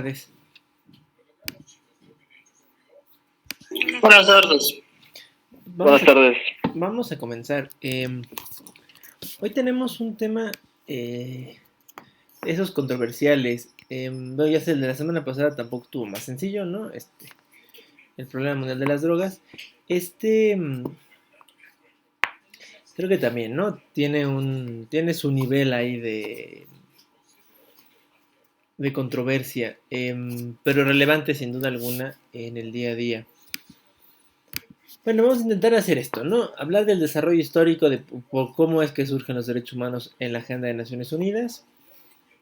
Tardes. Buenas tardes. Buenas tardes. Vamos a comenzar. Hoy tenemos un tema esos controversiales. Bueno, ya sé, el de la semana pasada tampoco estuvo más sencillo, ¿no? El problema mundial de las drogas. Creo que también, ¿no? Tiene su nivel ahí de controversia, pero relevante sin duda alguna en el día a día. Bueno, vamos a intentar hacer esto, ¿no? Hablar del desarrollo histórico de por cómo es que surgen los derechos humanos en la agenda de Naciones Unidas.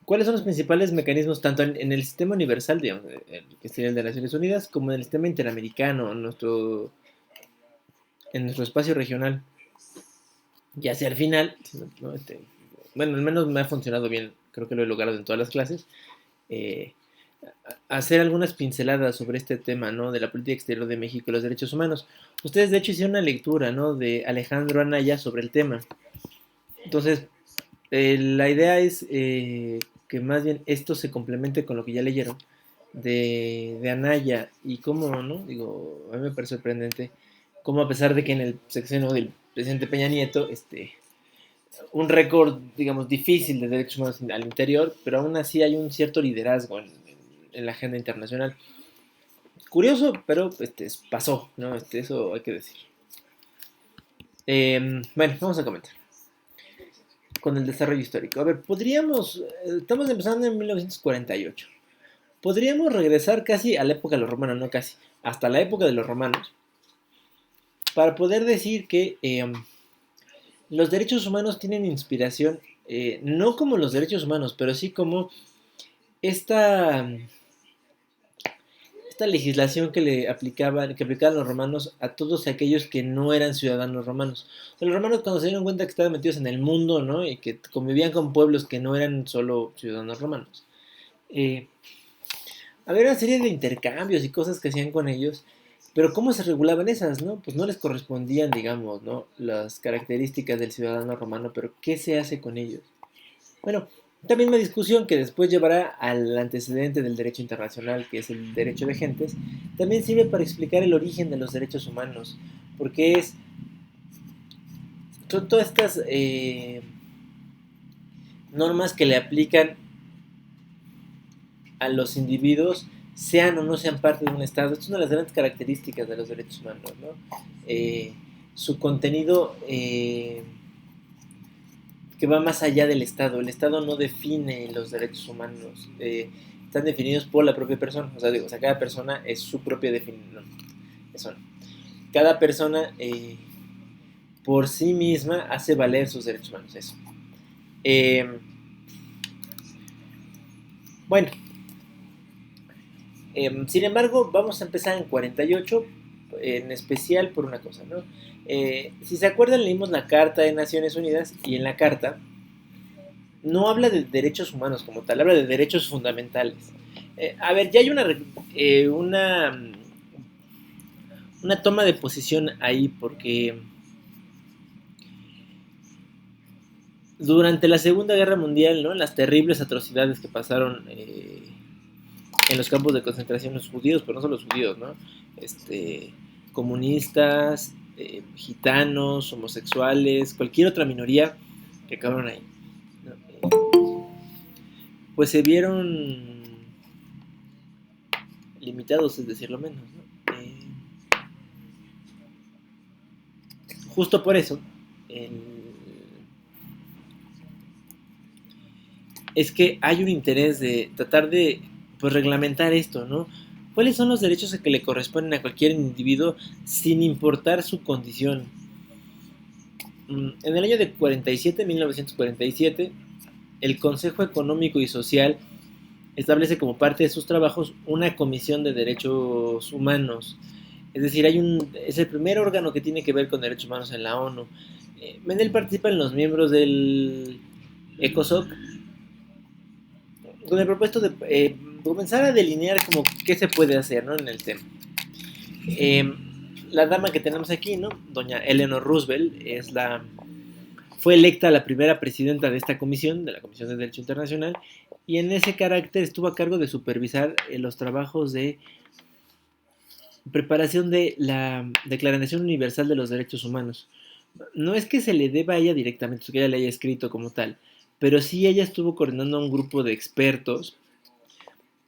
¿Cuáles son los principales mecanismos tanto en el sistema universal, digamos, que sería el de Naciones Unidas, como en el sistema interamericano, en nuestro espacio regional? Y hacia el final, ¿no? Bueno, al menos me ha funcionado bien, creo que lo he logrado en todas las clases, eh, hacer algunas pinceladas sobre este tema, ¿no? De la política exterior de México y los derechos humanos. Ustedes, de hecho, hicieron una lectura, ¿no? De Alejandro Anaya sobre el tema. Entonces, la idea es que más bien esto se complemente con lo que ya leyeron de Anaya y cómo, ¿no? Digo, a mí me parece sorprendente cómo a pesar de que en el sexenio del presidente Peña Nieto, un récord, digamos, difícil de derechos humanos al interior, pero aún así hay un cierto liderazgo en la agenda internacional. Curioso, pero pasó, ¿no? Eso hay que decir. Bueno, vamos a comentar con el desarrollo histórico. A ver, estamos empezando en 1948. Podríamos regresar casi a la época de los romanos, no casi, hasta la época de los romanos, para poder decir que los derechos humanos tienen inspiración, no como los derechos humanos, pero sí como esta, esta legislación que aplicaban los romanos a todos aquellos que no eran ciudadanos romanos. O sea, los romanos cuando se dieron cuenta que estaban metidos en el mundo, ¿no? Y que convivían con pueblos que no eran solo ciudadanos romanos. Había una serie de intercambios y cosas que hacían con ellos, pero ¿cómo se regulaban esas, no? Pues no les correspondían, digamos, ¿no? Las características del ciudadano romano, pero ¿qué se hace con ellos? Bueno, esta misma discusión que después llevará al antecedente del derecho internacional, que es el derecho de gentes, también sirve para explicar el origen de los derechos humanos, porque son todas estas normas que le aplican a los individuos, sean o no sean parte de un Estado. Esto es una de las grandes características de los derechos humanos, ¿no? Su contenido que va más allá del Estado. El Estado no define los derechos humanos, están definidos por la propia persona. O sea, cada persona es su propia definición. No, eso no. Cada persona por sí misma hace valer sus derechos humanos. Eso. Bueno, sin embargo, vamos a empezar en 48, en especial por una cosa, ¿no? Si se acuerdan, leímos la Carta de Naciones Unidas y en la Carta no habla de derechos humanos como tal, habla de derechos fundamentales. A ver, ya hay una toma de posición ahí porque durante la Segunda Guerra Mundial, ¿no? Las terribles atrocidades que pasaron en los campos de concentración los judíos, pero no solo los judíos, ¿no? Comunistas, gitanos, homosexuales, cualquier otra minoría que acabaron ahí, ¿no? Pues se vieron limitados, es decir, lo menos, ¿no? Justo por eso, es que hay un interés de tratar de pues, reglamentar esto, ¿no? ¿Cuáles son los derechos que le corresponden a cualquier individuo sin importar su condición? En el año de 1947, el Consejo Económico y Social establece como parte de sus trabajos una comisión de derechos humanos. Es decir, es el primer órgano que tiene que ver con derechos humanos en la ONU. En él participan los miembros del ECOSOC con el propósito de comenzar a delinear como qué se puede hacer, ¿no? En el tema. Eh, la dama que tenemos aquí, ¿no? Doña Eleanor Roosevelt, fue electa la primera presidenta de esta comisión, de la Comisión de Derecho Internacional, y en ese carácter estuvo a cargo de supervisar los trabajos de preparación de la Declaración Universal de los Derechos Humanos. No es que se le deba a ella directamente, que ella le haya escrito como tal, pero sí ella estuvo coordinando a un grupo de expertos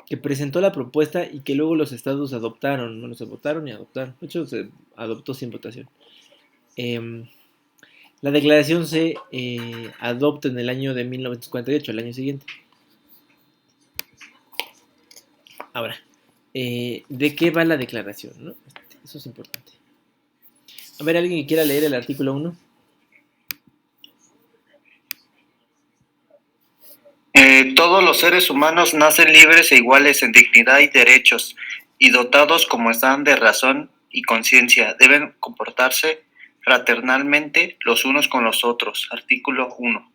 que presentó la propuesta y que luego los estados adoptaron. Bueno, se votaron y adoptaron. De hecho, se adoptó sin votación. Eh, la declaración se adopta en el año de 1948, el año siguiente. Ahora, ¿de qué va la declaración? ¿No? Eso es importante. A ver, ¿alguien que quiera leer el artículo 1? Todos los seres humanos nacen libres e iguales en dignidad y derechos, y dotados como están de razón y conciencia, deben comportarse fraternalmente los unos con los otros. Artículo 1.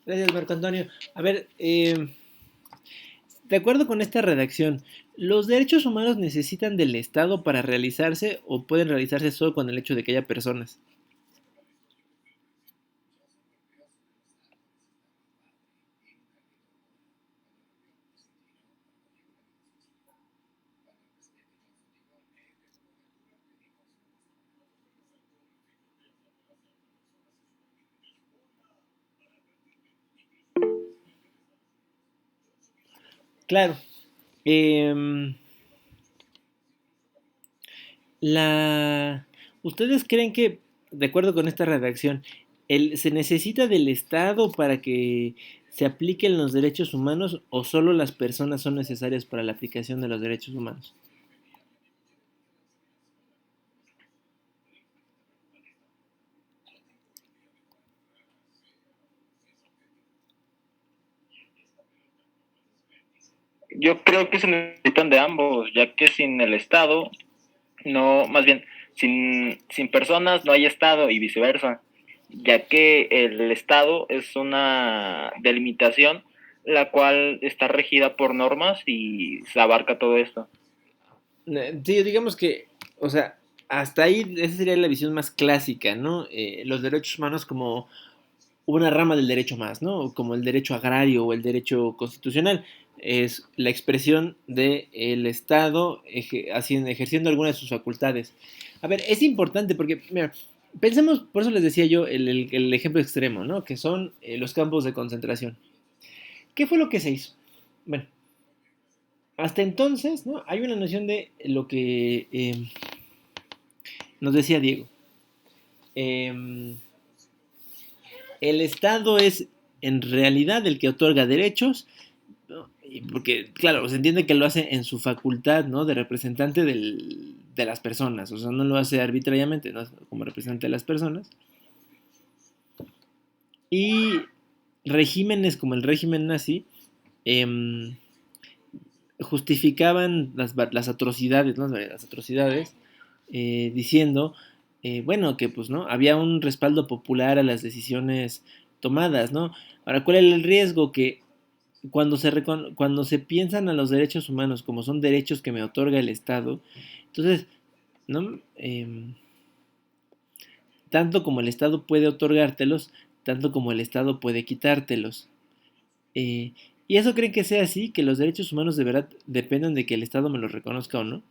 Gracias, Marco Antonio. A ver, de acuerdo con esta redacción, ¿los derechos humanos necesitan del Estado para realizarse o pueden realizarse solo con el hecho de que haya personas? Claro. em, la... ¿Ustedes creen que, de acuerdo con esta redacción, se necesita del Estado para que se apliquen los derechos humanos o solo las personas son necesarias para la aplicación de los derechos humanos? Yo creo que se necesitan de ambos, ya que sin el Estado, no, más bien, sin personas no hay Estado y viceversa, ya que el Estado es una delimitación la cual está regida por normas y se abarca todo esto. Sí, digamos que, o sea, hasta ahí esa sería la visión más clásica, ¿no? Los derechos humanos como una rama del derecho más, ¿no? Como el derecho agrario o el derecho constitucional. Es la expresión del Estado ejerciendo alguna de sus facultades. A ver, es importante porque, mira, pensemos, por eso les decía yo el ejemplo extremo, ¿no? Que son los campos de concentración. ¿Qué fue lo que se hizo? Bueno, hasta entonces, ¿no? Hay una noción de lo que nos decía Diego. Eh, el Estado es en realidad el que otorga derechos, ¿no? Porque, claro, se entiende que lo hace en su facultad, ¿no? De representante de las personas, o sea, no lo hace arbitrariamente, ¿no? Como representante de las personas. Y regímenes como el régimen nazi eh, justificaban las atrocidades, ¿no? Las atrocidades, diciendo, bueno, que pues, ¿no? Había un respaldo popular a las decisiones tomadas, ¿no? Ahora, ¿cuál es el riesgo? Que cuando se piensan a los derechos humanos como son derechos que me otorga el Estado, entonces, ¿no? Tanto como el Estado puede otorgártelos, tanto como el Estado puede quitártelos. Eh, ¿Y eso creen que sea así? ¿Que los derechos humanos de verdad dependan de que el Estado me los reconozca o no?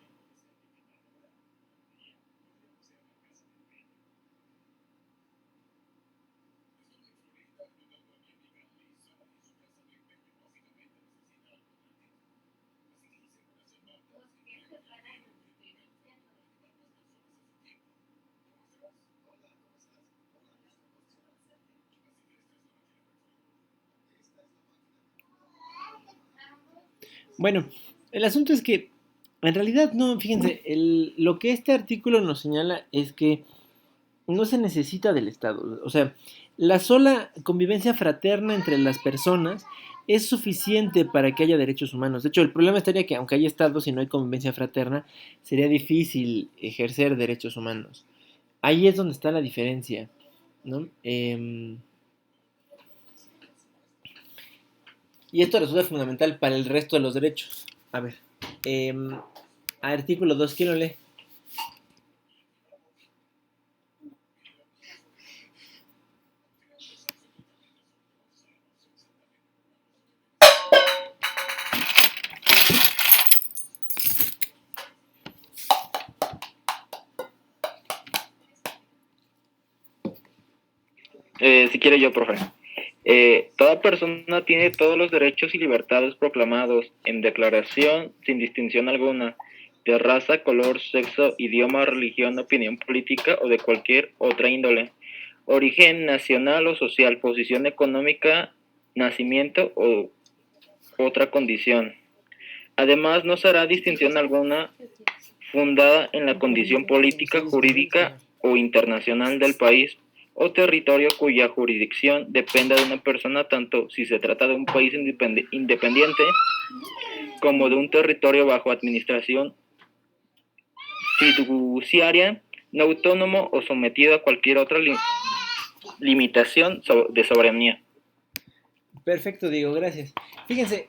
Bueno, el asunto es que en realidad no, fíjense, lo que este artículo nos señala es que no se necesita del Estado. O sea, la sola convivencia fraterna entre las personas es suficiente para que haya derechos humanos. De hecho, el problema estaría que aunque haya Estado, si no hay convivencia fraterna, sería difícil ejercer derechos humanos. Ahí es donde está la diferencia, ¿no? Y esto resulta fundamental para el resto de los derechos. A ver, artículo 2, ¿quién lo lee? Si quiere yo, profe. Toda persona tiene todos los derechos y libertades proclamados en declaración sin distinción alguna de raza, color, sexo, idioma, religión, opinión política o de cualquier otra índole, origen nacional o social, posición económica, nacimiento o otra condición. Además, no se hará distinción alguna fundada en la condición política, jurídica o internacional del país o territorio cuya jurisdicción dependa de una persona, tanto si se trata de un país independiente como de un territorio bajo administración fiduciaria, no autónomo o sometido a cualquier otra limitación de soberanía. Perfecto, Diego, gracias. Fíjense,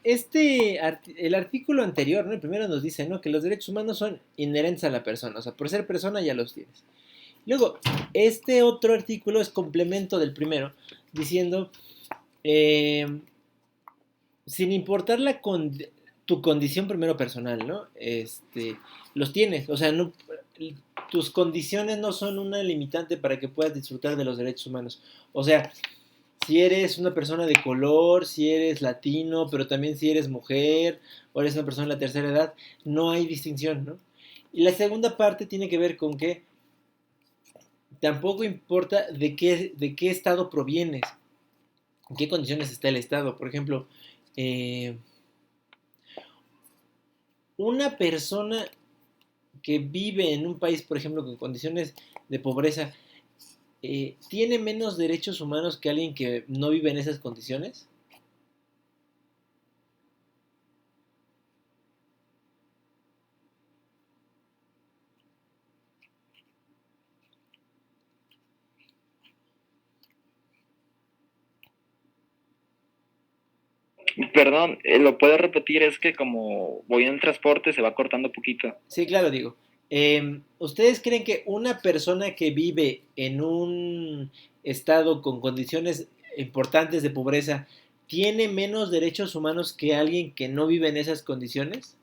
el artículo anterior, ¿no? El primero nos dice, ¿no? Que los derechos humanos son inherentes a la persona, o sea, por ser persona ya los tienes. Luego, este otro artículo es complemento del primero, diciendo, sin importar tu condición primero personal, ¿no? Los tienes, o sea, no, tus condiciones no son una limitante para que puedas disfrutar de los derechos humanos. O sea, si eres una persona de color, si eres latino, pero también si eres mujer o eres una persona de la tercera edad, no hay distinción, ¿no? Y la segunda parte tiene que ver con que tampoco importa de qué estado provienes, en qué condiciones está el estado. Por ejemplo, una persona que vive en un país, por ejemplo, con condiciones de pobreza, ¿tiene menos derechos humanos que alguien que no vive en esas condiciones? Perdón, ¿lo puede repetir? Es que como voy en el transporte se va cortando poquito. Sí, claro, digo. ¿Ustedes creen que una persona que vive en un estado con condiciones importantes de pobreza tiene menos derechos humanos que alguien que no vive en esas condiciones?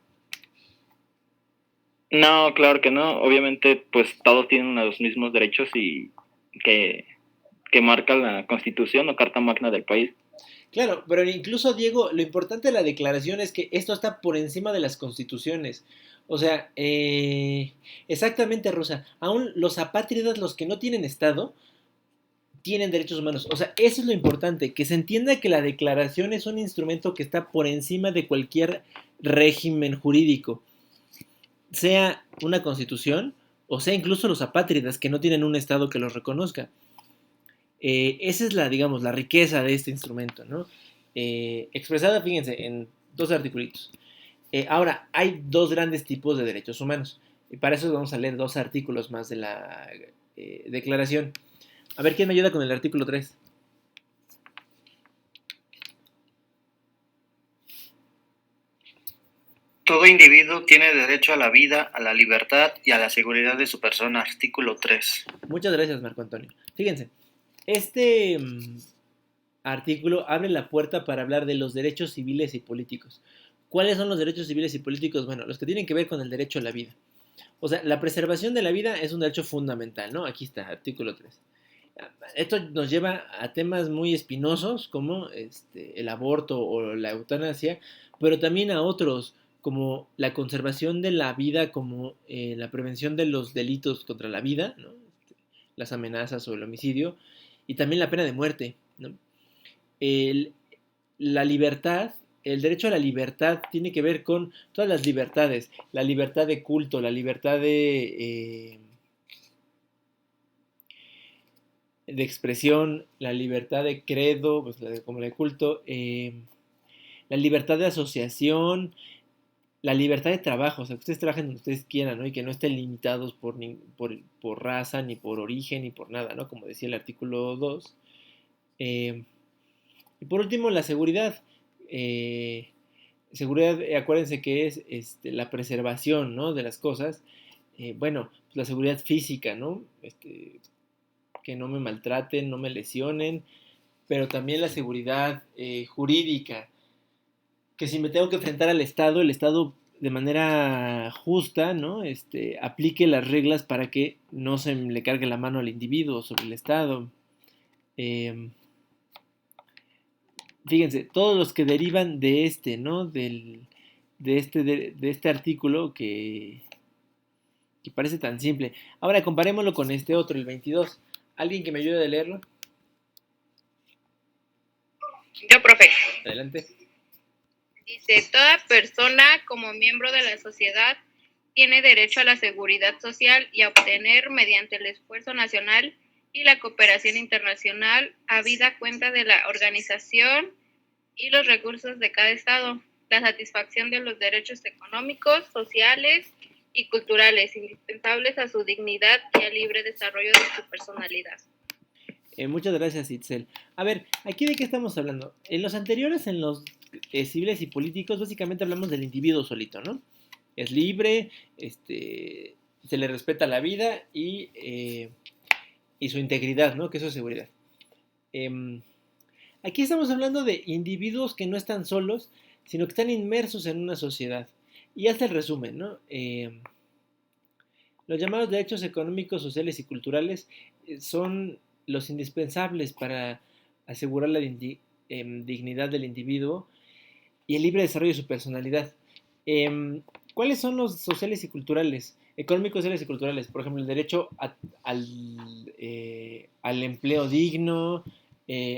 No, claro que no. Obviamente, pues todos tienen los mismos derechos y que marca la Constitución o Carta Magna del país. Claro, pero incluso, Diego, lo importante de la declaración es que esto está por encima de las constituciones. O sea, exactamente, Rosa, aún los apátridas, los que no tienen Estado, tienen derechos humanos. O sea, eso es lo importante, que se entienda que la declaración es un instrumento que está por encima de cualquier régimen jurídico, sea una constitución o sea incluso los apátridas que no tienen un Estado que los reconozca. Esa es digamos, la riqueza de este instrumento, ¿no? Expresada, fíjense, en dos articulitos. Ahora, hay dos grandes tipos de derechos humanos. Y para eso vamos a leer dos artículos más de la declaración. A ver, ¿quién me ayuda con el artículo 3? Todo individuo tiene derecho a la vida, a la libertad y a la seguridad de su persona. Artículo 3. Muchas gracias, Marco Antonio. Fíjense, este artículo abre la puerta para hablar de los derechos civiles y políticos. ¿Cuáles son los derechos civiles y políticos? Bueno, los que tienen que ver con el derecho a la vida. O sea, la preservación de la vida es un derecho fundamental, ¿no? Aquí está, artículo 3. Esto nos lleva a temas muy espinosos como el aborto o la eutanasia, pero también a otros como la conservación de la vida, como la prevención de los delitos contra la vida, ¿no? Las amenazas o el homicidio, y también la pena de muerte, ¿no? El, la libertad, el derecho a la libertad tiene que ver con todas las libertades, la libertad de culto, la libertad de expresión, la libertad de credo, pues, como la de culto, la libertad de asociación, la libertad de trabajo, o sea, que ustedes trabajen donde ustedes quieran, ¿no? Y que no estén limitados por raza, ni por origen, ni por nada, ¿no? Como decía el artículo 2. Y por último, la seguridad. Seguridad, acuérdense que es la preservación, ¿no? De las cosas. Bueno, pues la seguridad física, ¿no? Que no me maltraten, no me lesionen, pero también la seguridad jurídica, que si me tengo que enfrentar al Estado, el Estado de manera justa, ¿no? Aplique las reglas para que no se le cargue la mano al individuo sobre el Estado. Eh, Fíjense, todos los que derivan de este, ¿no? De este artículo que parece tan simple. Ahora comparémoslo con este otro, el 22. ¿Alguien que me ayude a leerlo? Yo, profe. Adelante. Dice, toda persona como miembro de la sociedad tiene derecho a la seguridad social y a obtener mediante el esfuerzo nacional y la cooperación internacional, habida cuenta de la organización y los recursos de cada estado, la satisfacción de los derechos económicos, sociales y culturales indispensables a su dignidad y al libre desarrollo de su personalidad. Muchas gracias, Itzel. A ver, ¿aquí de qué estamos hablando? En los anteriores, en los civiles y políticos, básicamente hablamos del individuo solito, ¿no? Es libre, se le respeta la vida y su integridad, ¿no? Que eso es seguridad. Aquí estamos hablando de individuos que no están solos, sino que están inmersos en una sociedad. Y hasta el resumen, ¿no? Los llamados derechos económicos, sociales y culturales son los indispensables para asegurar la dignidad del individuo y el libre desarrollo de su personalidad. ¿Cuáles son los sociales y culturales? Económicos, sociales y culturales. Por ejemplo, el derecho al empleo digno,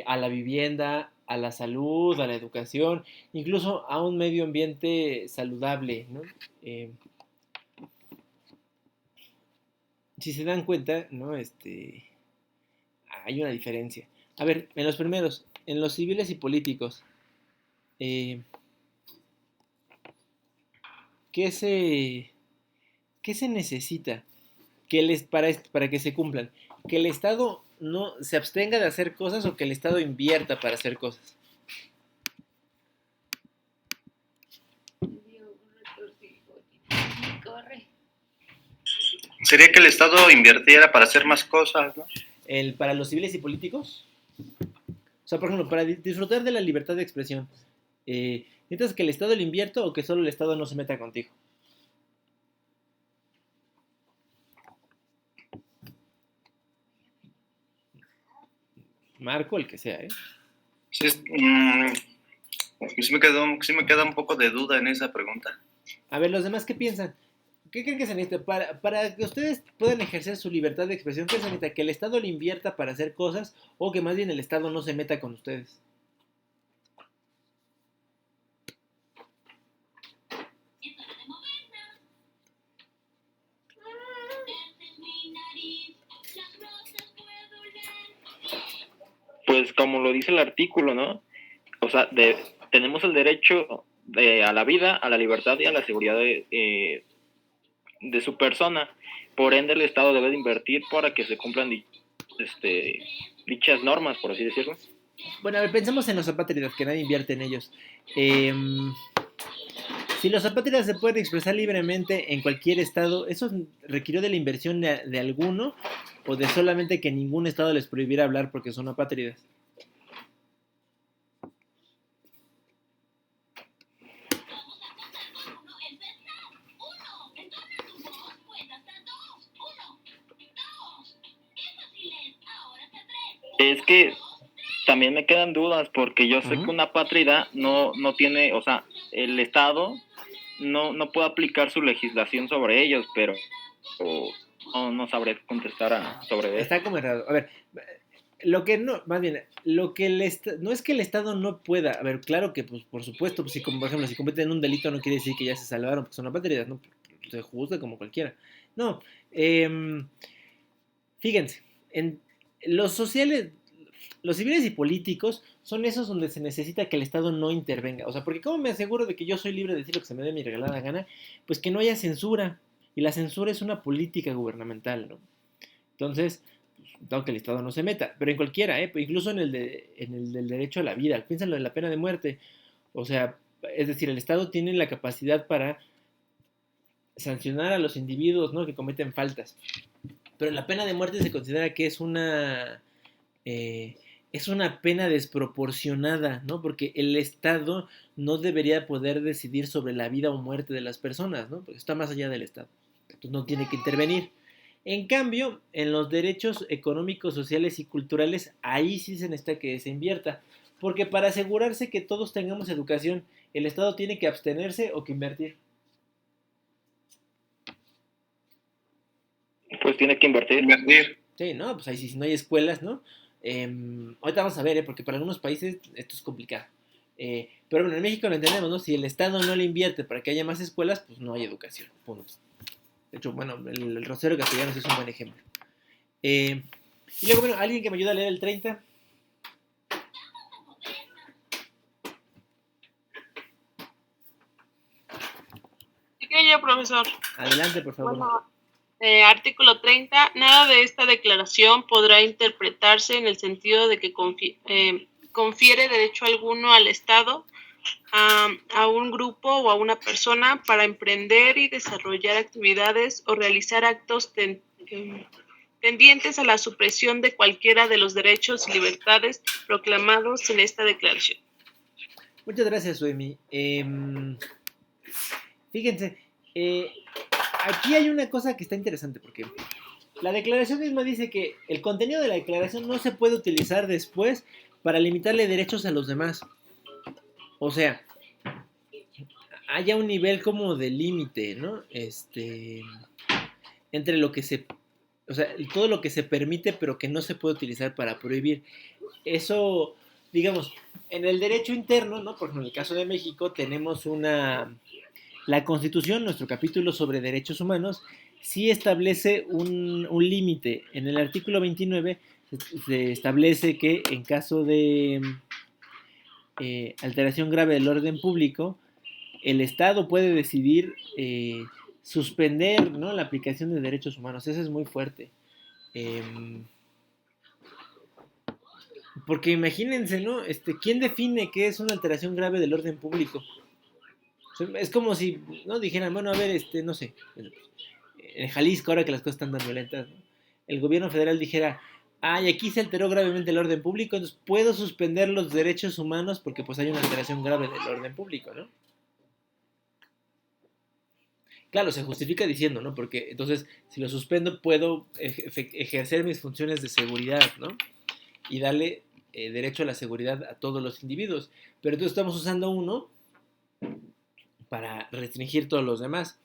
a la vivienda, a la salud, a la educación, incluso a un medio ambiente saludable, ¿no? Si se dan cuenta, ¿no? Hay una diferencia. A ver, en los primeros, en los civiles y políticos, ¿qué se necesita para que se cumplan? Que el Estado no se abstenga de hacer cosas o que el Estado invierta para hacer cosas. Sería que el Estado invirtiera para hacer más cosas, ¿no? Para los civiles y políticos, o sea, por ejemplo, para disfrutar de la libertad de expresión, ¿necesitas que el Estado le invierta o que solo el Estado no se meta contigo? Marco, el que sea, ¿eh? Sí, sí me queda un poco de duda en esa pregunta. A ver, ¿los demás qué piensan? ¿Qué creen que se necesita? Para que ustedes puedan ejercer su libertad de expresión, ¿qué se necesita? ¿Que el Estado le invierta para hacer cosas o que más bien el Estado no se meta con ustedes? Pues como lo dice el artículo, ¿no? O sea, tenemos el derecho a la vida, a la libertad y a la seguridad de su persona. Por ende, el Estado debe de invertir para que se cumplan dichas normas, por así decirlo. Bueno, a ver, pensemos en los apátridas, que nadie invierte en ellos. Si los apátridas se pueden expresar libremente en cualquier estado, ¿eso requirió de la inversión de alguno o de solamente que ningún estado les prohibiera hablar porque son apátridas? Es que también me quedan dudas porque yo sé que una apátrida no tiene, o sea, el Estado no puede aplicar su legislación sobre ellos, pero no sabré contestar sobre eso. Está como errado. A ver, lo que no, más bien, lo que no es que el Estado no pueda, a ver, claro que, pues, por supuesto, pues, si, como, por ejemplo, si cometen un delito no quiere decir que ya se salvaron porque son apátridas, ¿no? Se juzga como cualquiera. No, fíjense, en los sociales, los civiles y políticos son esos donde se necesita que el Estado no intervenga. O sea, porque ¿cómo me aseguro de que yo soy libre de decir lo que se me dé mi regalada gana? Pues que no haya censura. Y la censura es una política gubernamental, ¿no? Entonces, pues, que el Estado no se meta. Pero en cualquiera, incluso en el del derecho a la vida. Piénsenlo en la pena de muerte. O sea, es decir, el Estado tiene la capacidad para sancionar a los individuos, ¿no?, que cometen faltas. Pero la pena de muerte se considera que es una pena desproporcionada, ¿no? Porque el Estado no debería poder decidir sobre la vida o muerte de las personas, ¿no? Porque está más allá del Estado. Entonces no tiene que intervenir. En cambio, en los derechos económicos, sociales y culturales, ahí sí se necesita que se invierta, porque para asegurarse que todos tengamos educación, el Estado tiene que abstenerse o que invertir. Pues tiene que invertir. Invertir. Sí, ¿no? Pues ahí sí, si no hay escuelas, ¿no? Ahorita vamos a ver, porque para algunos países esto es complicado. Pero bueno, en México lo entendemos, ¿no? Si el Estado no le invierte para que haya más escuelas, pues no hay educación. Punto. De hecho, bueno, el Rosario Castellanos es un buen ejemplo. Y luego, bueno, alguien que me ayude a leer el 30. Sí que yo, profesor. Adelante, por favor. Bueno, artículo 30. Nada de esta declaración podrá interpretarse en el sentido de que confiere derecho alguno al Estado, a un grupo o a una persona para emprender y desarrollar actividades o realizar actos tendientes a la supresión de cualquiera de los derechos y libertades proclamados en esta declaración. Muchas gracias, Suemi. Fíjense, aquí hay una cosa que está interesante porque la declaración misma dice que el contenido de la declaración no se puede utilizar después para limitarle derechos a los demás. O sea, haya un nivel como de límite, ¿no? Entre lo que se, o sea, todo lo que se permite pero que no se puede utilizar para prohibir. Eso, digamos, en el derecho interno, ¿no? Por ejemplo, en el caso de México tenemos la Constitución, nuestro capítulo sobre derechos humanos, sí establece un límite. En el artículo 29 se establece que en caso de alteración grave del orden público, el Estado puede decidir suspender, ¿no?, la aplicación de derechos humanos. Eso es muy fuerte. Porque imagínense, ¿no? ¿Quién define qué es una alteración grave del orden público? Es como si, ¿no?, dijeran, bueno, a ver, no sé, en Jalisco, ahora que las cosas están tan violentas, ¿no?, el gobierno federal dijera, ay, aquí se alteró gravemente el orden público, entonces puedo suspender los derechos humanos porque pues hay una alteración grave del orden público, ¿no? Claro, se justifica diciendo, ¿no? Porque entonces, si lo suspendo, puedo ejercer mis funciones de seguridad, ¿no? Y darle derecho a la seguridad a todos los individuos. Pero entonces estamos usando uno para restringir todos los demás.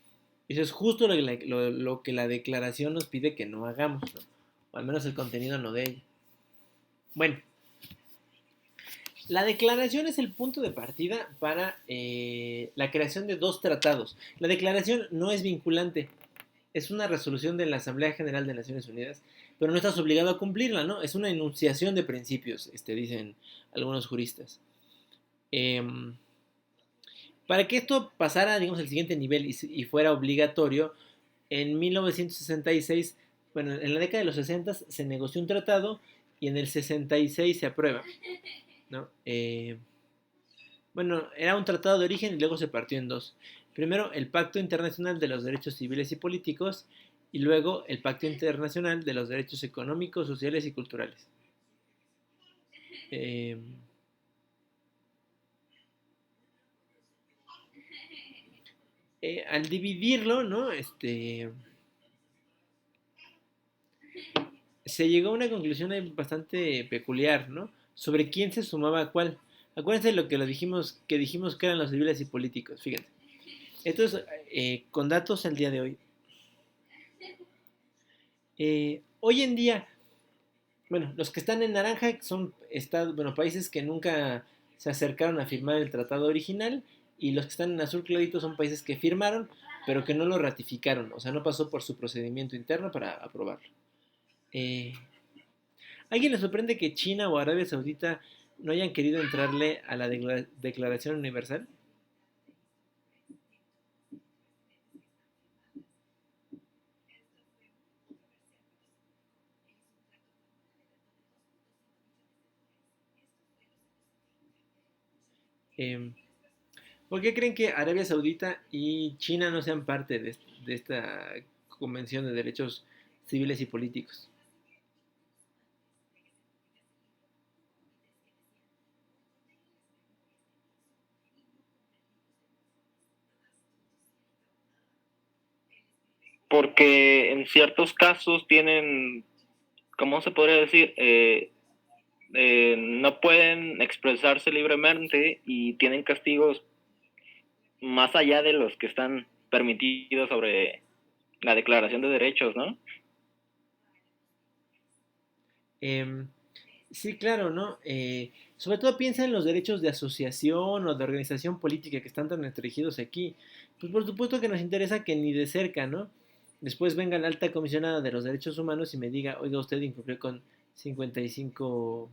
Eso es justo lo que la declaración nos pide que no hagamos, ¿no? O al menos el contenido no de ella. Bueno, la declaración es el punto de partida para la creación de dos tratados. La declaración no es vinculante, es una resolución de la Asamblea General de Naciones Unidas, pero no estás obligado a cumplirla, ¿no? Es una enunciación de principios, dicen algunos juristas. Para que esto pasara, digamos, al siguiente nivel y fuera obligatorio, en 1966, bueno, en la década de los 60 se negoció un tratado y en el 66 se aprueba, ¿no? Bueno, era un tratado de origen y luego se partió en dos. Primero, el Pacto Internacional de los Derechos Civiles y Políticos y luego el Pacto Internacional de los Derechos Económicos, Sociales y Culturales. Al dividirlo, ¿no? Se llegó a una conclusión bastante peculiar, ¿no? Sobre quién se sumaba a cuál. Acuérdense de lo que dijimos que eran los civiles y políticos, fíjense. Esto es con datos al día de hoy. Hoy en día, bueno, los que están en naranja son países que nunca se acercaron a firmar el tratado original, y los que están en azul clarito son países que firmaron, pero que no lo ratificaron, o sea, no pasó por su procedimiento interno para aprobarlo. ¿Alguien le sorprende que China o Arabia Saudita no hayan querido entrarle a la Declaración Universal? ¿Por qué creen que Arabia Saudita y China no sean parte de esta Convención de Derechos Civiles y Políticos? porque en ciertos casos tienen, ¿cómo se podría decir? No pueden expresarse libremente y tienen castigos más allá de los que están permitidos sobre la Declaración de Derechos, ¿no? Em, sí, claro, ¿no? Sobre todo piensa en los derechos de asociación o de organización política que están tan restringidos aquí. Pues por supuesto que nos interesa que ni de cerca, ¿no? Después venga la alta comisionada de los derechos humanos y me diga, oiga, usted incumplió con 55.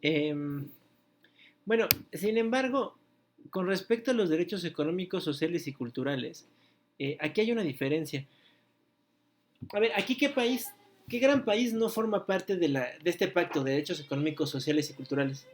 Em, bueno, sin embargo, con respecto a los derechos económicos, sociales y culturales, aquí hay una diferencia. A ver, aquí qué gran país no forma parte de este pacto de derechos económicos, sociales y culturales.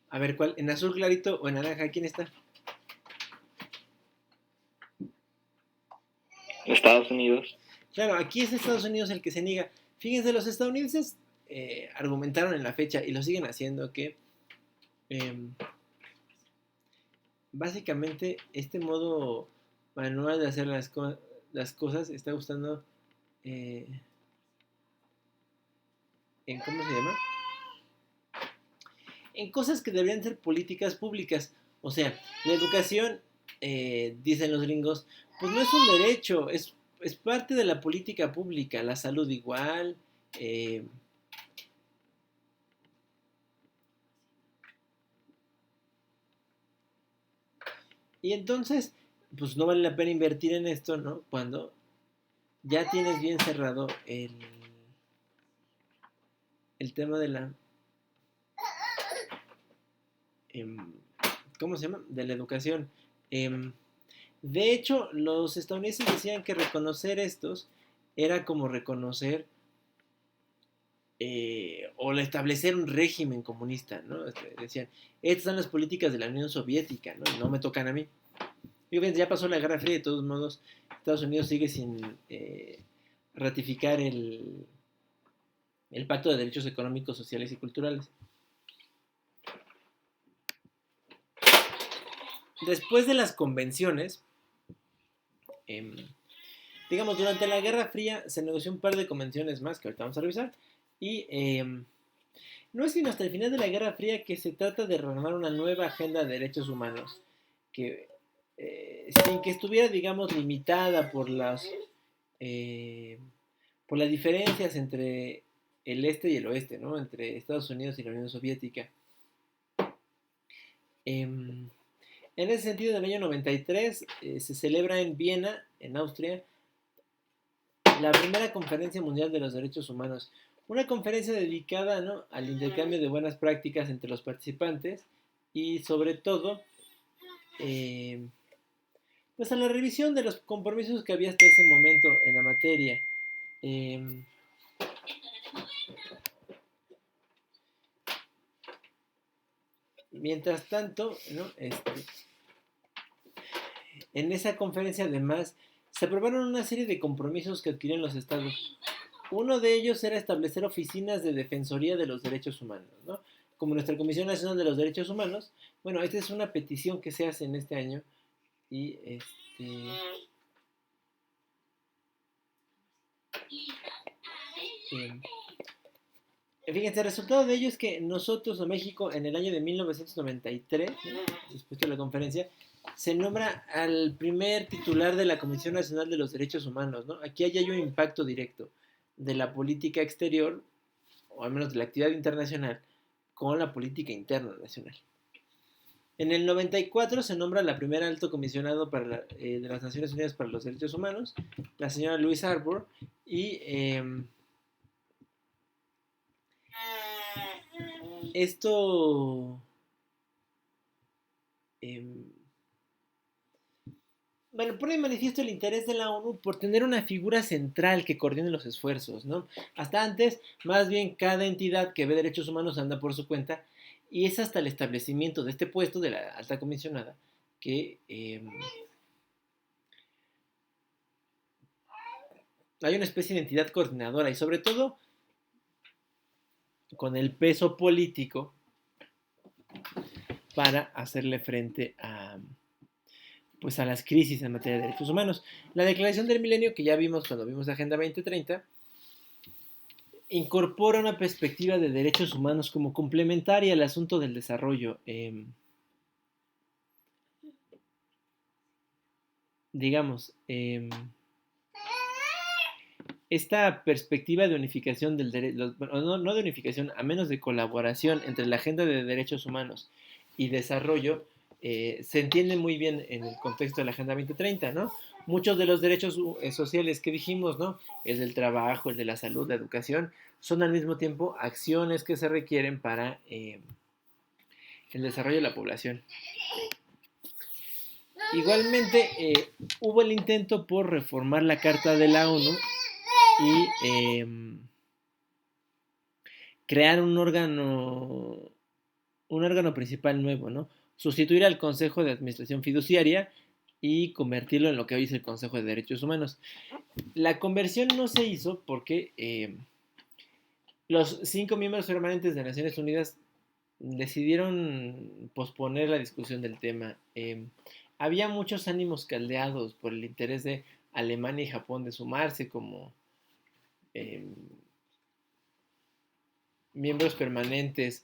A ver, ¿cuál? ¿En azul clarito o en naranja? ¿Quién está? Estados Unidos. Claro, aquí es Estados Unidos el que se niega. Fíjense, los estadounidenses argumentaron en la fecha y lo siguen haciendo que eh, básicamente este modo manual de hacer las cosas está gustando eh, en, ¿cómo se llama? En cosas que deberían ser políticas públicas. O sea, la educación, dicen los gringos, pues no es un derecho, es parte de la política pública, la salud igual. eh, y entonces, pues no vale la pena invertir en esto, ¿no? Cuando ya tienes bien cerrado el tema de la... em, ¿cómo se llama? De la educación. Em, de hecho, los estadounidenses decían que reconocer estos era como reconocer o establecer un régimen comunista, ¿no? Decían, estas son las políticas de la Unión Soviética, ¿no? Y no me tocan a mí. Y bien, ya pasó la Guerra Fría, de todos modos, Estados Unidos sigue sin ratificar el Pacto de Derechos Económicos, Sociales y Culturales. Después de las convenciones, digamos, durante la Guerra Fría se negoció un par de convenciones más que ahorita vamos a revisar. Y no es sino hasta el final de la Guerra Fría que se trata de rearmar una nueva agenda de derechos humanos que sin que estuviera, digamos, limitada por las diferencias entre el este y el oeste, ¿no? Entre Estados Unidos y la Unión Soviética. En ese sentido, en el año 93 se celebra en Viena, en Austria, la primera Conferencia Mundial de los Derechos Humanos. Una conferencia dedicada, ¿no?, al intercambio de buenas prácticas entre los participantes y sobre todo pues a la revisión de los compromisos que había hasta ese momento en la materia. Mientras tanto, ¿no?, en esa conferencia además se aprobaron una serie de compromisos que adquirieron los estados. Uno de ellos era establecer oficinas de defensoría de los derechos humanos, ¿no? Como nuestra Comisión Nacional de los Derechos Humanos. Bueno, esta es una petición que se hace en este año y fíjense, el resultado de ello es que nosotros, en México, en el año de 1993, ¿no?, después de la conferencia, se nombra al primer titular de la Comisión Nacional de los Derechos Humanos, ¿no? Aquí hay un impacto directo de la política exterior, o al menos de la actividad internacional, con la política interna nacional. En el 94 se nombra la primera alto comisionado de las Naciones Unidas para los Derechos Humanos, la señora Louise Arbour, y esto bueno, pone de manifiesto el interés de la ONU por tener una figura central que coordine los esfuerzos, ¿no? Hasta antes, más bien cada entidad que ve derechos humanos anda por su cuenta, y es hasta el establecimiento de este puesto de la alta comisionada que hay una especie de entidad coordinadora y sobre todo con el peso político para hacerle frente a las crisis en materia de derechos humanos. La Declaración del Milenio, que ya vimos cuando vimos la Agenda 2030, incorpora una perspectiva de derechos humanos como complementaria al asunto del desarrollo. Esta perspectiva de unificación del derecho, no de unificación, a menos de colaboración entre la agenda de derechos humanos y desarrollo, se entiende muy bien en el contexto de la Agenda 2030, ¿no? Muchos de los derechos sociales que dijimos, ¿no?, el del trabajo, el de la salud, la educación, son al mismo tiempo acciones que se requieren para el desarrollo de la población. Igualmente, hubo el intento por reformar la Carta de la ONU y crear un órgano principal nuevo, ¿no? Sustituir al Consejo de Administración Fiduciaria y convertirlo en lo que hoy es el Consejo de Derechos Humanos. La conversión no se hizo porque los 5 miembros permanentes de Naciones Unidas decidieron posponer la discusión del tema. Había muchos ánimos caldeados por el interés de Alemania y Japón de sumarse como miembros permanentes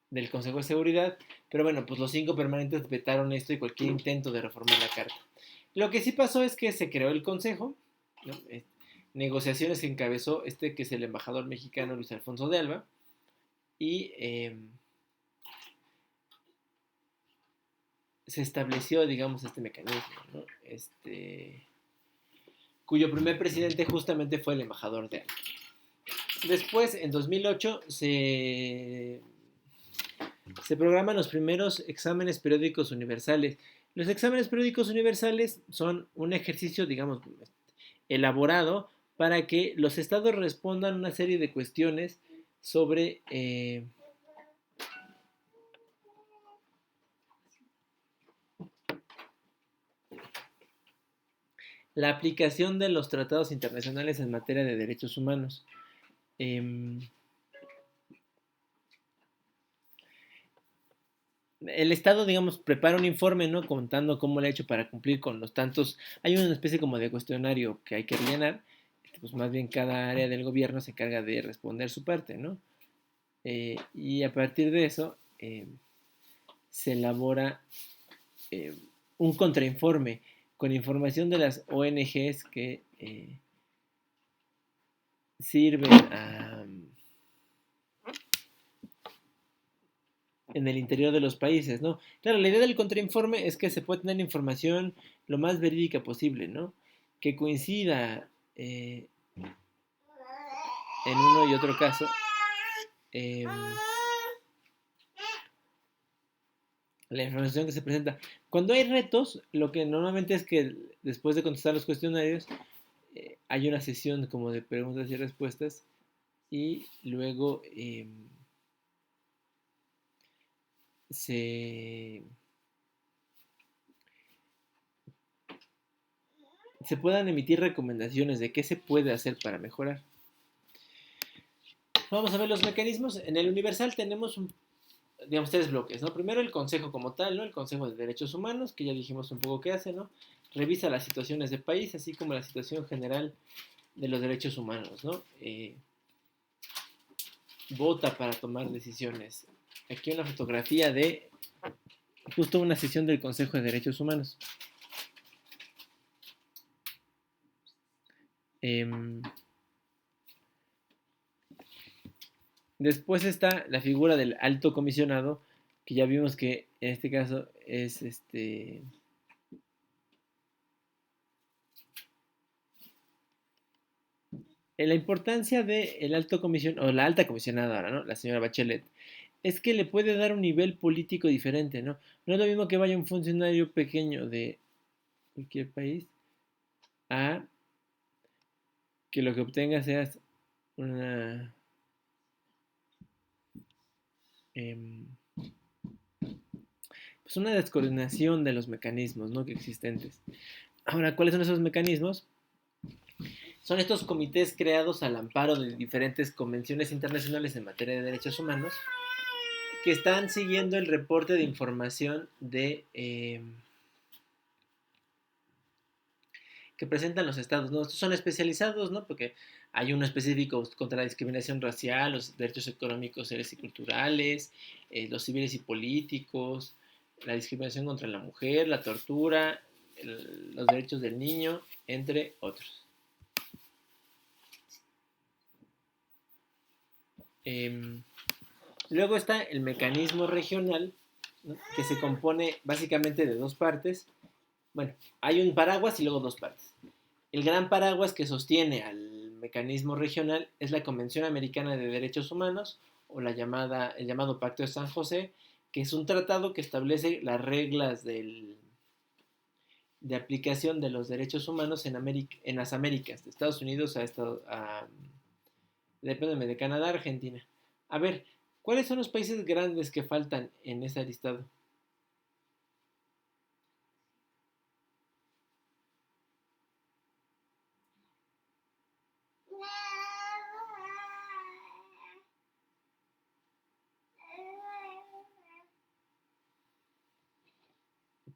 del Consejo de Seguridad, pero bueno, pues los 5 permanentes vetaron esto y cualquier intento de reformar la carta. Lo que sí pasó es que se creó el Consejo, ¿no?, negociaciones que encabezó que es el embajador mexicano Luis Alfonso de Alba, y se estableció, digamos, este mecanismo, ¿no?, cuyo primer presidente justamente fue el embajador de Alba. Después, en 2008, se programan los primeros exámenes periódicos universales. Los exámenes periódicos universales son un ejercicio, digamos, elaborado para que los estados respondan una serie de cuestiones sobre la aplicación de los tratados internacionales en materia de derechos humanos. El Estado, digamos, prepara un informe, ¿no?, contando cómo lo ha hecho para cumplir con los tantos. Hay una especie como de cuestionario que hay que rellenar. Pues más bien cada área del gobierno se encarga de responder su parte, ¿no? Y a partir de eso se elabora un contrainforme. con información de las ONGs que sirven en el interior de los países, ¿no? Claro, la idea del contrainforme es que se puede tener información lo más verídica posible, ¿no? Que coincida en uno y otro caso. La información que se presenta. Cuando hay retos, lo que normalmente es que después de contestar los cuestionarios, hay una sesión como de preguntas y respuestas y luego se puedan emitir recomendaciones de qué se puede hacer para mejorar. Vamos a ver los mecanismos. En el Universal tenemos digamos, 3 bloques, ¿no? Primero el Consejo como tal, ¿no? El Consejo de Derechos Humanos, que ya dijimos un poco qué hace, ¿no? Revisa las situaciones de país, así como la situación general de los derechos humanos, ¿no? Vota para tomar decisiones. Aquí una fotografía de justo una sesión del Consejo de Derechos Humanos. Después está la figura del alto comisionado, que ya vimos que en este caso es la importancia del alto comisionado, o la alta comisionada ahora, ¿no? La señora Bachelet, es que le puede dar un nivel político diferente, ¿no? No es lo mismo que vaya un funcionario pequeño de cualquier país a que lo que obtenga sea una pues una descoordinación de los mecanismos, ¿no? Que existentes. Ahora, ¿cuáles son esos mecanismos? Son estos comités creados al amparo de diferentes convenciones internacionales en materia de derechos humanos que están siguiendo el reporte de información de que presentan los estados, ¿no? Estos son especializados, ¿no? Porque hay uno específico contra la discriminación racial, los derechos económicos, sociales y culturales, los civiles y políticos, la discriminación contra la mujer, la tortura, los derechos del niño, entre otros. Luego está el mecanismo regional, ¿no? Que se compone básicamente de 2 partes. Bueno, hay un paraguas y luego 2 partes. El gran paraguas que sostiene al mecanismo regional es la Convención Americana de Derechos Humanos, o el llamado Pacto de San José, que es un tratado que establece las reglas de aplicación de los derechos humanos en las Américas, de Estados Unidos depende de Canadá, Argentina. A ver, ¿cuáles son los países grandes que faltan en ese listado?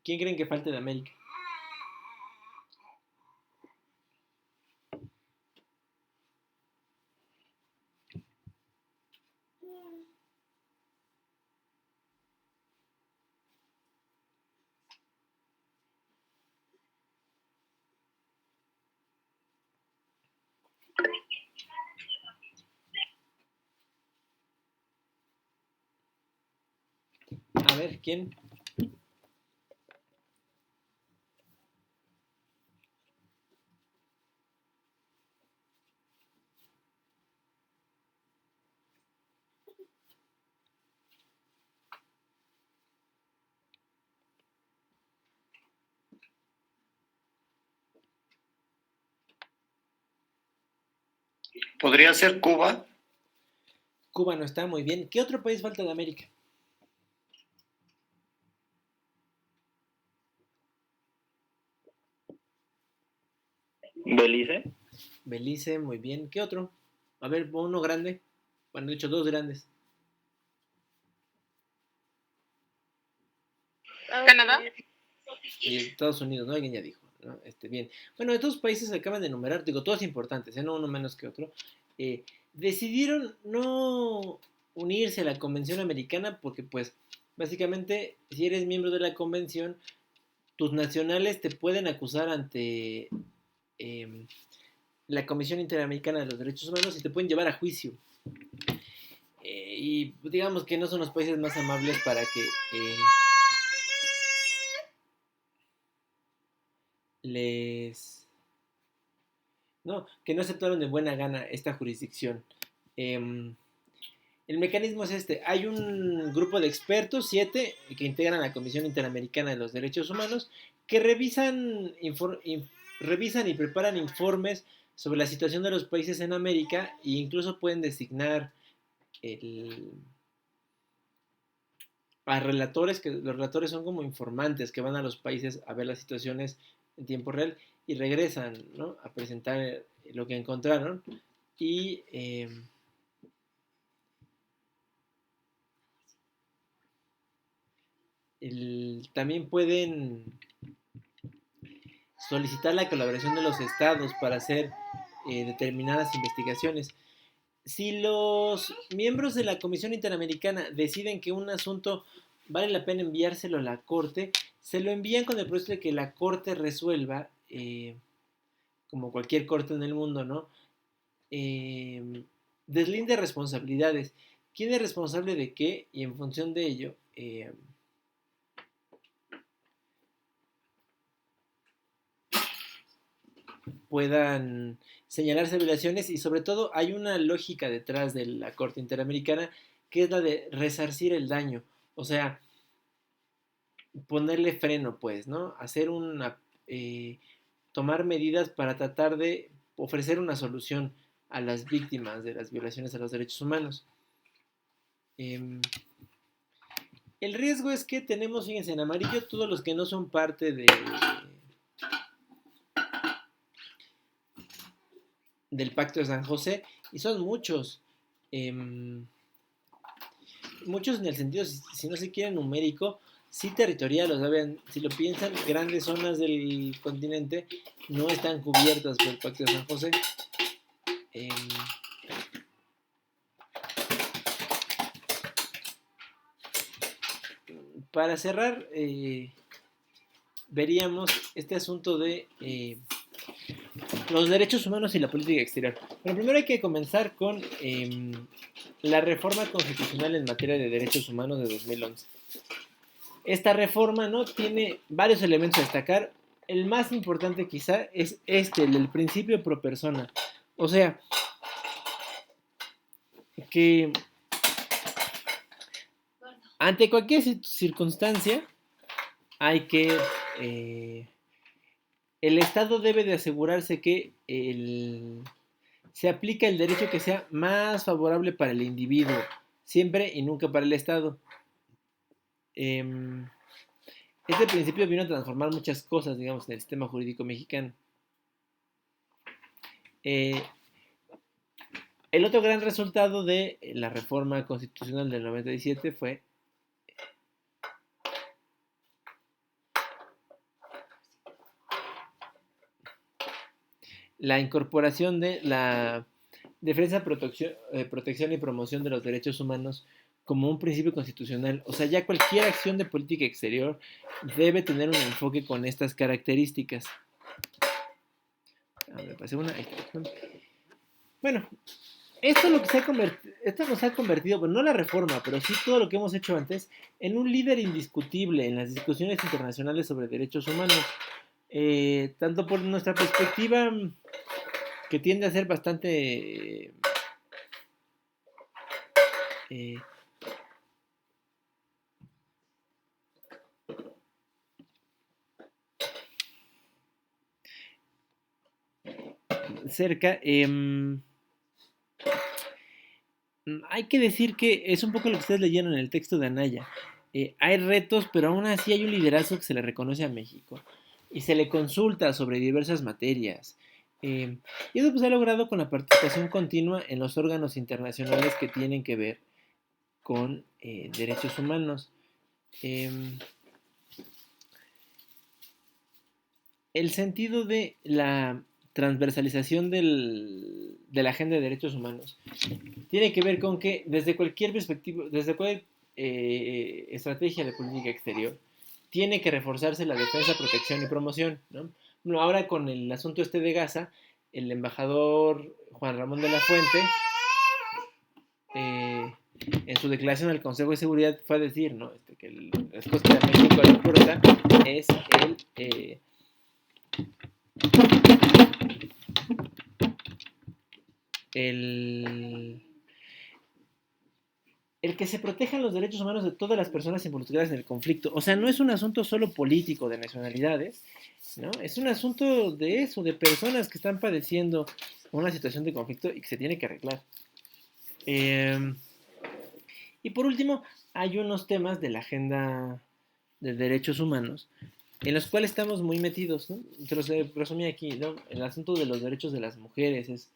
¿Quién creen que falte de América? A ver, ¿quién? ¿Podría ser Cuba? Cuba no está muy bien. ¿Qué otro país falta de América? Belice. Belice, muy bien. ¿Qué otro? A ver, uno grande. Bueno, de hecho, 2 grandes. Canadá. Y Estados Unidos, ¿no? Alguien ya dijo, ¿no? Bien. Bueno, de todos los países se acaban de enumerar, digo, todos importantes, no uno menos que otro. Decidieron no unirse a la Convención Americana porque, pues, básicamente, si eres miembro de la Convención, tus nacionales te pueden acusar ante la Comisión Interamericana de los Derechos Humanos y te pueden llevar a juicio. Y digamos que no son los países más amables para que que no aceptaron de buena gana esta jurisdicción. El mecanismo es este. Hay un grupo de expertos, 7, que integran la Comisión Interamericana de los Derechos Humanos, que revisan y preparan informes sobre la situación de los países en América e incluso pueden designar a relatores, que los relatores son como informantes que van a los países a ver las situaciones en tiempo real y regresan, ¿no?, a presentar lo que encontraron y también pueden solicitar la colaboración de los estados para hacer determinadas investigaciones. Si los miembros de la Comisión Interamericana deciden que un asunto vale la pena enviárselo a la Corte, se lo envían con el propósito de que la Corte resuelva, como cualquier corte en el mundo, ¿no? Deslinde responsabilidades. ¿Quién es responsable de qué? Y en función de ello, puedan señalarse violaciones y sobre todo hay una lógica detrás de la Corte Interamericana que es la de resarcir el daño, o sea, ponerle freno, pues, ¿no? Tomar medidas para tratar de ofrecer una solución a las víctimas de las violaciones a los derechos humanos. El riesgo es que tenemos, fíjense, en amarillo todos los que no son parte del Pacto de San José, y son muchos. Muchos en el sentido, si no se quiere numérico, sí territorial, o sea, si lo piensan, grandes zonas del continente no están cubiertas por el Pacto de San José. Para cerrar, veríamos este asunto de los derechos humanos y la política exterior. Pero primero hay que comenzar con la reforma constitucional en materia de derechos humanos de 2011. Esta reforma, ¿no?, tiene varios elementos a destacar. El más importante quizá es el del principio pro persona. O sea, que ante cualquier circunstancia hay que el Estado debe de asegurarse que se aplica el derecho que sea más favorable para el individuo, siempre y nunca para el Estado. Este principio vino a transformar muchas cosas, digamos, en el sistema jurídico mexicano. El otro gran resultado de la reforma constitucional del 97 fue la incorporación de la defensa, protección y promoción de los derechos humanos como un principio constitucional. O sea, ya cualquier acción de política exterior debe tener un enfoque con estas características. Me pasé una. Bueno, esto nos ha convertido, bueno, no la reforma, pero sí todo lo que hemos hecho antes, en un líder indiscutible en las discusiones internacionales sobre derechos humanos. Tanto por nuestra perspectiva, que tiende a ser bastante cerca. Hay que decir que es un poco lo que ustedes leyeron en el texto de Anaya. Hay retos, pero aún así hay un liderazgo que se le reconoce a México y se le consulta sobre diversas materias. Y eso pues se ha logrado con la participación continua en los órganos internacionales que tienen que ver con derechos humanos. El sentido de la transversalización de la agenda de derechos humanos tiene que ver con que desde cualquier perspectiva, desde cualquier estrategia de política exterior, tiene que reforzarse la defensa, protección y promoción, ¿no? Bueno, ahora con el asunto este de Gaza, el embajador Juan Ramón de la Fuente, en su declaración al Consejo de Seguridad fue a decir, ¿no? Que la respuesta de México a lo importante es el que se protejan los derechos humanos de todas las personas involucradas en el conflicto. O sea, no es un asunto solo político de nacionalidades, ¿no? Es un asunto de eso, de personas que están padeciendo una situación de conflicto y que se tiene que arreglar. Y por último, hay unos temas de la agenda de derechos humanos en los cuales estamos muy metidos, ¿no? Te los resumí aquí, ¿no? El asunto de los derechos de las mujeres es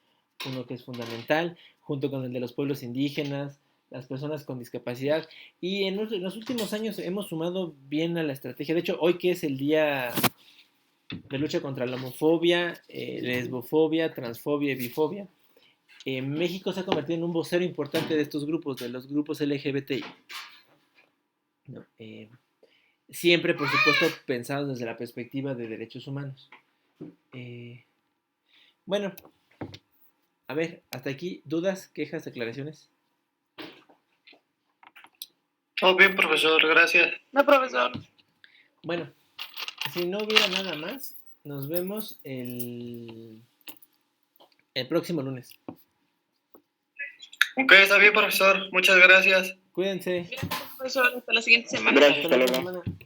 uno que es fundamental, junto con el de los pueblos indígenas, las personas con discapacidad, y en los últimos años hemos sumado bien a la estrategia. De hecho, hoy que es el día de lucha contra la homofobia, lesbofobia, transfobia y bifobia, México se ha convertido en un vocero importante de estos grupos, de los grupos LGBTI. ¿No? Siempre, por supuesto, pensados desde la perspectiva de derechos humanos. Bueno, a ver, hasta aquí, ¿dudas, quejas, declaraciones? Todo bien, profesor, gracias. No, profesor. Bueno, si no hubiera nada más, nos vemos el próximo lunes. Ok, está bien, profesor. Muchas gracias. Cuídense. Gracias, profesor. Hasta la siguiente semana. Gracias, Hasta la hasta próxima luego. semana.